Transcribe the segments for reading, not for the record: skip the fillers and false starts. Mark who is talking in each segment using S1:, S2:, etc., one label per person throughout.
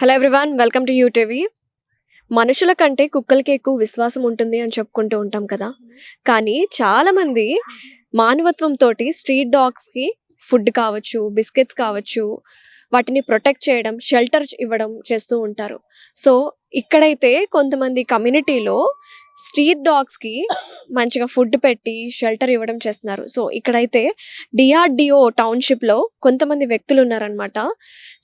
S1: Hello everyone, welcome to UTV. మనుషుల కంటే కుక్కలకి ఎక్కువ విశ్వాసం ఉంటుంది అని చెప్పుకుంటూ ఉంటాం కదా. కానీ చాలామంది మానవత్వంతో స్ట్రీట్ డాగ్స్కి ఫుడ్ కావచ్చు, బిస్కెట్స్ కావచ్చు, వాటిని ప్రొటెక్ట్ చేయడం, షెల్టర్ ఇవ్వడం చేస్తూ ఉంటారు. సో ఇక్కడైతే కొంతమంది కమ్యూనిటీలో స్ట్రీట్ డాగ్స్కి మంచిగా ఫుడ్ పెట్టి షెల్టర్ ఇవ్వడం చేస్తున్నారు. సో ఇక్కడైతే డిఆర్డిఓ టౌన్షిప్లో కొంతమంది వ్యక్తులు ఉన్నారనమాట.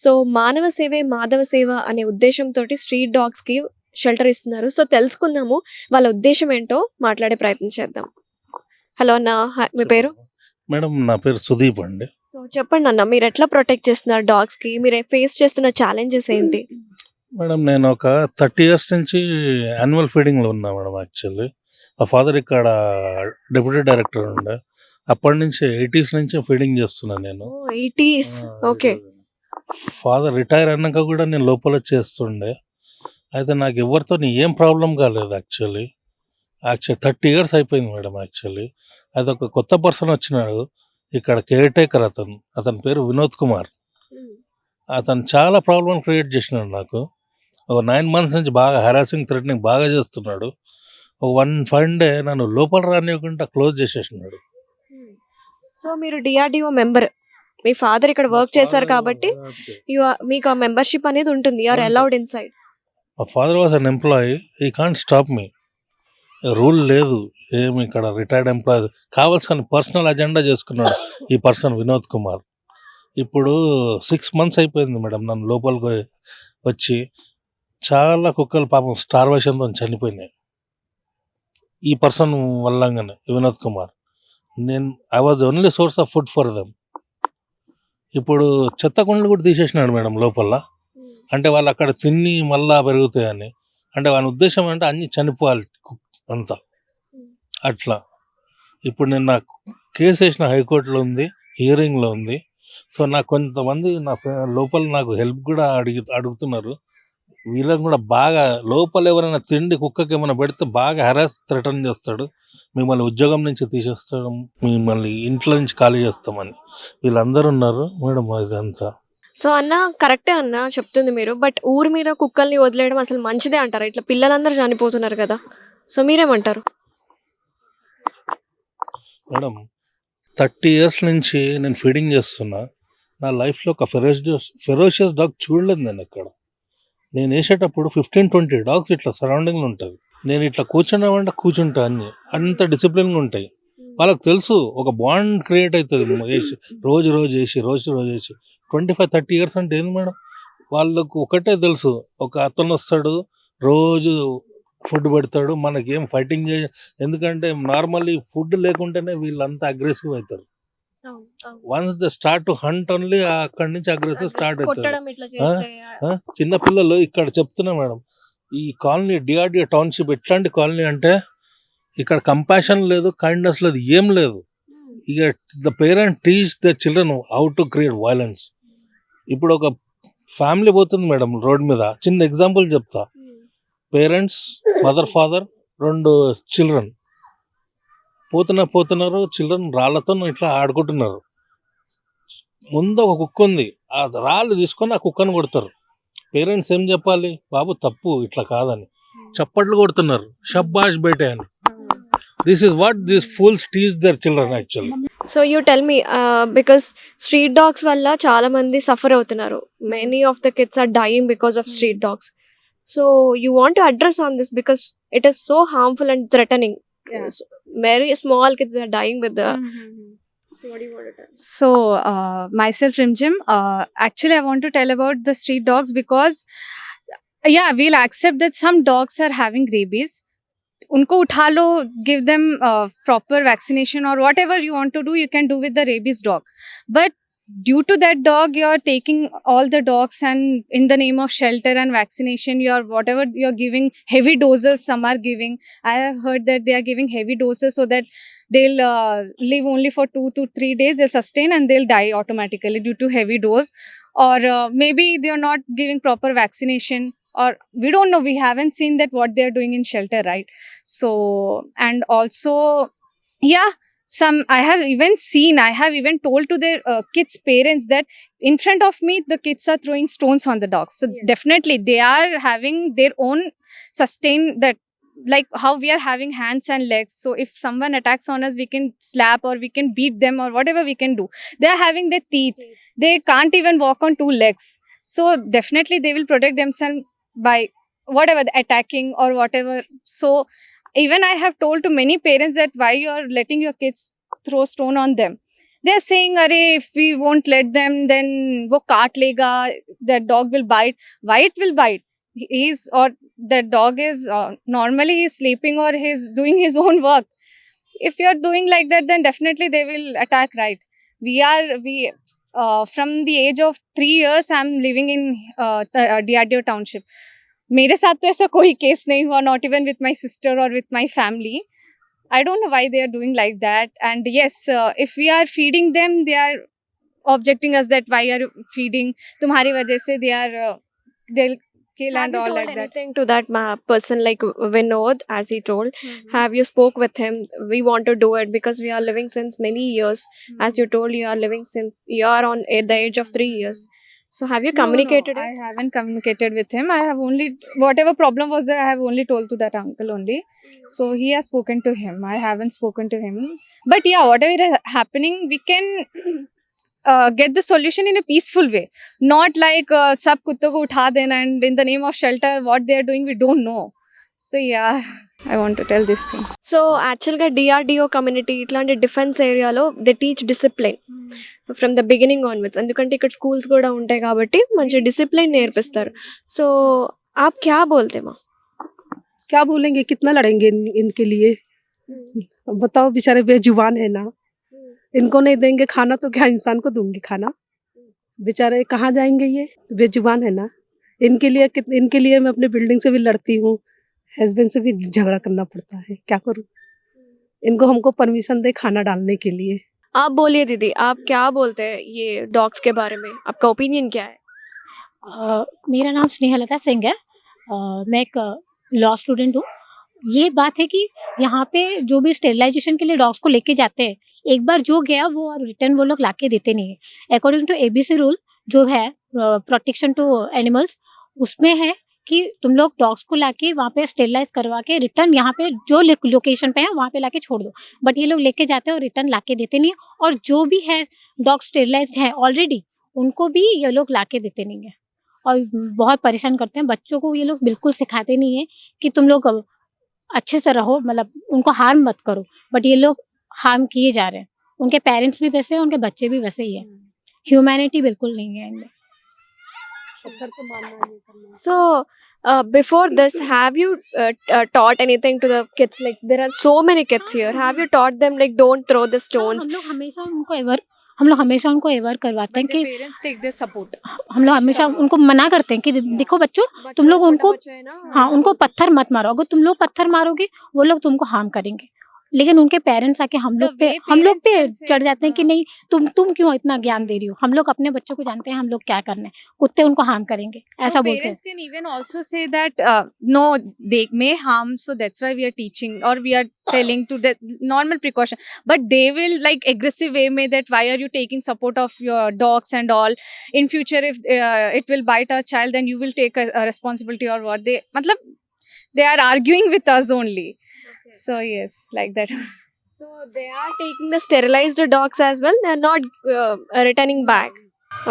S1: సో మానవ సేవే మాధవ సేవ అనే ఉద్దేశంతో స్ట్రీట్ డాగ్స్కి షెల్టర్ ఇస్తున్నారు. సో తెలుసుకుందాము వాళ్ళ ఉద్దేశం ఏంటో, మాట్లాడే ప్రయత్నం చేద్దాం. హలో అన్న, మీ పేరు?
S2: మేడం నా పేరు సుదీప్ అండి.
S1: సో చెప్పండి అన్న, మీరు ఎట్లా ప్రొటెక్ట్ చేస్తున్నారు డాగ్స్కి? మీరు ఫేస్ చేస్తున్న ఛాలెంజెస్ ఏంటి?
S2: మేడం నేను ఒక 30 ఇయర్స్ నుంచి యాన్యువల్ ఫీడింగ్లో ఉన్నా మేడం. యాక్చువల్లీ మా ఫాదర్ ఇక్కడ డెప్యూటీ డైరెక్టర్ ఉండే. అప్పటి నుంచి 80s నుంచి ఫీడింగ్ చేస్తున్నాను నేను.
S1: 80s, okay.
S2: ఫాదర్ రిటైర్ అన్నాక కూడా నేను లోపల చేస్తుండే. అయితే నాకు ఎవరితో ఏం ప్రాబ్లం కాలేదు. యాక్చువల్లీ 30 ఇయర్స్ అయిపోయింది మేడం. యాక్చువల్లీ అది ఒక కొత్త పర్సన్ వచ్చినాడు ఇక్కడ, కేర్ టేకర్. అతని పేరు వినోద్ కుమార్. అతను చాలా ప్రాబ్లం క్రియేట్ చేసినాడు నాకు. ఒక 9 months నుంచి బాగా హెరాసింగ్, థ్రెటనింగ్ బాగా చేస్తున్నాడు. ఒక 1 fine day నన్ను లోపల రానివ్వకుండా క్లోజ్ చేసేసినాడు.
S1: సో మీరు డిఆర్డిఓ మెంబర్, మీ ఫాదర్ ఇక్కడ వర్క్ చేశారు కాబట్టి మీకు ఆ మెంబర్షిప్ అనేది ఉంటుంది. You are allowed inside.
S2: మా father was an employee, he can't stop me. Rule లేదు ఏమి ఇక్కడ. రిటైర్డ్ ఎంప్లాయీ కావాల్సిన పర్సనల్ అజెండా చేసుకున్నాడు ఈ పర్సన్ వినోద్ కుమార్. ఇప్పుడు 6 months అయిపోయింది మేడం నన్ను లోపలికి వచ్చి. చాలా కుక్కలు పాపం స్టార్వేషన్తో చనిపోయినాయి ఈ పర్సన్ వల్లంగానే, Vinod Kumar. I was the only source of food for them. ఇప్పుడు చెత్త కుండలు కూడా తీసేసినాడు మేడం లోపల. అంటే వాళ్ళు అక్కడ తిని మళ్ళా పెరుగుతాయని. అంటే వాళ్ళ ఉద్దేశం అంటే అన్నీ చనిపోవాలి అంతా అట్లా. ఇప్పుడు నేను నాకు కేసు వేసిన హైకోర్టులో ఉంది, హియరింగ్లో ఉంది. సో నాకు కొంతమంది లోపల నాకు హెల్ప్ కూడా అడుగుతున్నారు. వీళ్ళని కూడా బాగా లోపల ఎవరైనా తిండి కుక్కకి ఏమైనా పెడితే బాగా హెరాస్, థ్రెటన్ చేస్తాడు. మిమ్మల్ని ఉద్యోగం నుంచి తీసేస్తాడు, మిమ్మల్ని ఇంట్లో నుంచి ఖాళీ చేస్తామని వీళ్ళందరూ ఉన్నారు మేడం. ఇదంతా
S1: సో అన్న కరెక్టే అన్న చెప్తుంది మీరు. బట్ ఊరి మీద కుక్కల్ని వదిలేయడం అసలు మంచిదే అంటారా? ఇట్లా పిల్లలందరూ చనిపోతున్నారు కదా. సో మీరేమంటారు?
S2: మేడం 30 years నుంచి నేను ఫీడింగ్ చేస్తున్నా. నా లైఫ్లో ఒక ఫెరోషియస్ డాగ్ చూడలేదు నేను ఎక్కడ. నేను వేసేటప్పుడు 15-20 dogs ఇట్లా సరౌండింగ్లో ఉంటుంది. నేను ఇట్లా కూర్చున్నామంటే కూర్చుంటా, అన్ని అంత డిసిప్లిన్గా ఉంటాయి. వాళ్ళకి తెలుసు ఒక బాండ్ క్రియేట్ అవుతుంది. రోజు వేసి 25-30 years అంటే ఏంది మేడం? వాళ్ళకు ఒకటే తెలుసు, ఒక అతను వస్తాడు రోజు ఫుడ్ పెడతాడు, మనకేం ఫైటింగ్ ఎందుకంటే నార్మల్లీ ఫుడ్ లేకుంటేనే వీళ్ళంతా అగ్రెసివ్ అవుతారు. Once the start to hunt only అక్కడి నుంచి అగ్రెసివ్ స్టార్ట్ అవుతుంది. చిన్న పిల్లలు ఇక్కడ చెప్తున్నా మేడం, ఈ కాలనీ డిఆర్డిఓ టౌన్షిప్ ఎట్లాంటి కాలనీ అంటే ఇక్కడ కంపాషన్ లేదు, కైండ్నెస్ లేదు, ఏం లేదు. ఇక the parent teach the children how to create violence. ఇప్పుడు ఒక ఫ్యామిలీ పోతుంది మేడం రోడ్ మీద, చిన్న ఎగ్జాంపుల్ చెప్తా. పేరెంట్స్, మదర్, ఫాదర్, 2 children పోతున్నారు. చిల్డ్రన్ రాళ్లతో ఇట్లా ఆడుకుంటున్నారు. ముందు ఒక కుక్క ఉంది, ఆ రాళ్ళు తీసుకొని ఆ కుక్కను కొడతారు. పేరెంట్స్ ఏం చెప్పాలి? బాబు తప్పు, ఇట్లా కాదని చప్పట్లు కొడుతున్నారు, షబ్బాష్ బేటే అని. This is what this fools teach their children actually.
S1: So you tell me, because street dogs వల్ల చాలా మంది సఫర్ అవుతున్నారు. Many of the kids are dying because of street dogs. So you want to address on this because it is so harmful and threatening.
S3: Yeah.
S1: So, very small kids are dying with the. So what do you want to tell?
S3: So, myself Rimjim. Actually, I want to tell about the street dogs because, yeah, we'll accept that some dogs are having rabies. Unko utha lo, give them proper vaccination or whatever you want to do, you can do with the rabies dog. But due to that dog, you're taking all the dogs and in the name of shelter and vaccination, you're giving heavy doses. Some are giving, I have heard that they are giving heavy doses so that they'll live only for 2 to 3 days, they'll sustain and they'll die automatically due to heavy dose. Or maybe they're not giving proper vaccination, or we don't know, we haven't seen that what they're doing in shelter, right? So, and also, yeah, some I have even seen, I have even told to their kids parents that in front of me the kids are throwing stones on the dogs. So
S1: Yes.
S3: definitely they are having their own sustain that, like how we are having hands and legs. So if someone attacks on us, we can slap or we can beat them or whatever we can do. They are having their teeth. They can't even walk on two legs. So definitely they will protect themselves by whatever attacking or whatever. So even I have told to many parents that why you are letting your kids throw stone on them. They are saying, "Arey, if we won't let them, then wo kaat lega, that dog will bite." Why it will bite? He's or that dog is normally he's sleeping or he's doing his own work. If you're doing like that, then definitely they will attack, right? We from the age of 3 years I'm living in DRDO township. मेरे साथ तो ऐसा कोई case नहीं हुआ, not even with my sister or with my family. I don't know why they are doing like that. And yes, if we are feeding them, they are objecting us that why are you feeding? तुम्हारी वजह से they are they'll kill
S1: Have
S3: and
S1: you
S3: all
S1: told
S3: like that.
S1: anything to that person like Vinod, as he told? Have you spoke with him? We want to do it because we are living since many years. As you told, you are living since you are on the age of 3 years. So have you communicated
S3: No,
S1: it?
S3: I haven't communicated with him. I have only whatever problem was there, I have only told to that uncle only. So he has spoken to him. I haven't spoken to him. But yeah, whatever is happening, we can get the solution in a peaceful way. Not like sab kutto ko utha dena and in the name of shelter, what they are doing, we don't know. So yeah, I want to tell this thing.
S1: So యాక్చువల్గా DRDO community ఇట్లాంటి defence ఏరియాలో they teach discipline from the beginning onwards, ఎందుకంటే ఇక్కడ schools కూడా ఉంటాయి కాబట్టి మంచి discipline నేర్పిస్తారు. సో ఆప్ క్యా బోల్తే మా?
S4: क्या बोलेंगे, कितना लड़ेंगे इनके लिए? बताओ, बेचारे बेजुबान है ना, इनको नहीं देंगे खाना तो क्या इंसान को दूंगी खाना? बेचारे कहाँ जाएंगे, ये बेजुबान है ना. इनके लिए मैं अपने बिल्डिंग से भी लड़ती हूँ, हस्बैंड से भी झगड़ा करना पड़ता है. क्या करूँ? इनको हमको परमिशन दे खाना डालने के लिए.
S1: आप बोलिए दीदी, आप क्या बोलते हैं ये डॉग्स के बारे में? आपका ओपिनियन क्या है?
S5: मेरा नाम स्नेहलता सिंह है. मैं एक लॉ स्टूडेंट हूँ. ये बात है कि यहाँ पे जो भी स्टेरिलाइजेशन के लिए डॉग्स को लेके जाते हैं, एक बार जो गया वो रिटर्न वो लोग लाके देते नहीं है. अकॉर्डिंग टू एबीसी रूल जो है प्रोटेक्शन टू एनिमल्स, उसमें है कि तुम लोग डॉग्स को लाके वहाँ पे स्टेरिलाइज करवा के रिटर्न यहाँ पे जो लोकेशन पे है वहाँ पे लाके छोड़ दो. बट ये लोग लेके जाते हैं और रिटर्न लाके देते नहीं है. और जो भी है डॉग स्टेरिलाइज है ऑलरेडी, उनको भी ये लोग लाके देते नहीं है और बहुत परेशान करते हैं. बच्चों को ये लोग बिल्कुल सिखाते नहीं है कि तुम लोग अच्छे से रहो, मतलब उनको हार्म मत करो. बट ये लोग हार्म किए जा रहे हैं. उनके पेरेंट्स भी वैसे हैं, उनके बच्चे भी वैसे ही है. ह्यूमैनिटी बिल्कुल नहीं है इनमें.
S1: So before this, have you taught anything to the kids? Like there are so many kids here. Have you taught them like don't throw the stones?
S5: हम लोग हमेशा उनको अवेयर करवाते हैं
S3: But
S5: कि
S3: the parents take their support.
S5: हम लोग हमेशा उनको मना करते हैं कि देखो बच्चों, तुम लोग उनको हाँ उनको पत्थर मत मारो. अगर तुम लोग पत्थर मारोगे वो लोग तुमको हार्म करेंगे. लेकिन उनके पेरेंट्स आके हम लोग पे चढ़ जाते हैं कि नहीं तुम क्यों इतना ज्ञान दे रही हो. हम लोग अपने बच्चों को जानते हैं हम लोग क्या करना है. कुत्ते उनको हार्म करेंगे ऐसा बोलते हैं.
S3: Parents can even also say that no, they may harm, so that's why we are teaching or we are telling to the normal precaution. But they will like aggressive way में that why are you taking support of your dogs and all. In future if it will bite our child, then you will take a responsibility or what. मतलब they are arguing with us only. So yes, like that.
S1: So they are taking the sterilized dogs as well. They are not returning back.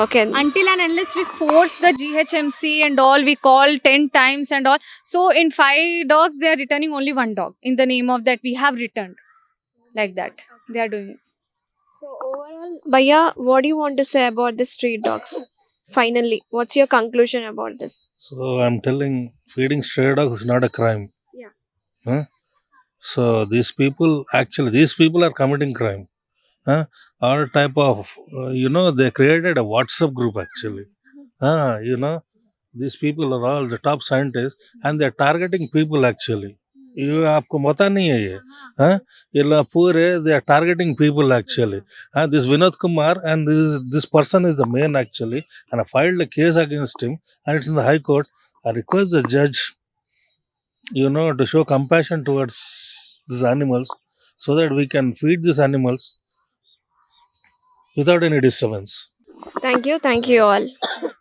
S1: Okay.
S3: Until and unless we force the GHMC and all, we call 10 times and all. So in 5 dogs, they are returning only 1 dog in the name of that we have returned. Like that. They are doing.
S1: So overall, Bhaiya, what do you want to say about the street dogs? Finally, what's your conclusion about this?
S2: So I'm telling, feeding stray dogs is not a crime.
S1: Yeah.
S2: Huh? So these people are committing crime. Huh? All type of, they created a WhatsApp group actually. These people are all the top scientists and they're targeting people actually. ये आपको पता नहीं है ये, हाँ, ये पूरे they are targeting people actually. This Vinod Kumar and this person is the main actually, and I filed a case against him and it's in the High Court. I request the judge, to show compassion towards these animals. so that we can feed these animals without any disturbance.
S1: Thank you all.